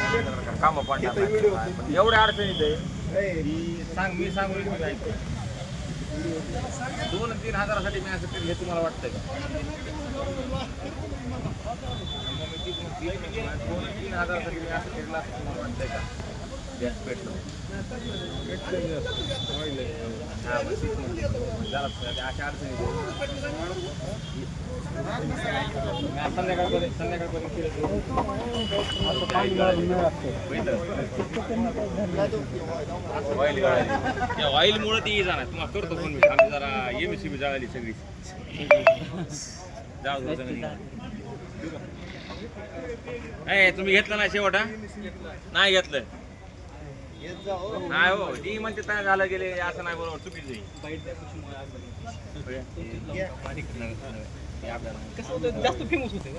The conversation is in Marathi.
कामं पडणार नाही. पण एवढ्या अडचणीत आहे की मी सांगू 2-3 हजारासाठी मी असं केलं हे तुम्हाला वाटतंय का? 2-3 हजारासाठी मी असं केलं असं तुम्हाला वाटतंय का? गॅस पेटलं अशा अडचणी संध्याकाळपर्यंत ऑइलमुळे ती जाणार तुम्हाला करतो फोन मी आम्ही जरा MSCB जळाली सगळी तुम्ही घेतलं ना शेवट नाही घेतलं नाही हो ती म्हणते काय झालं गेले असं नाही बरोबर चुकीचं जास्त फेमस होते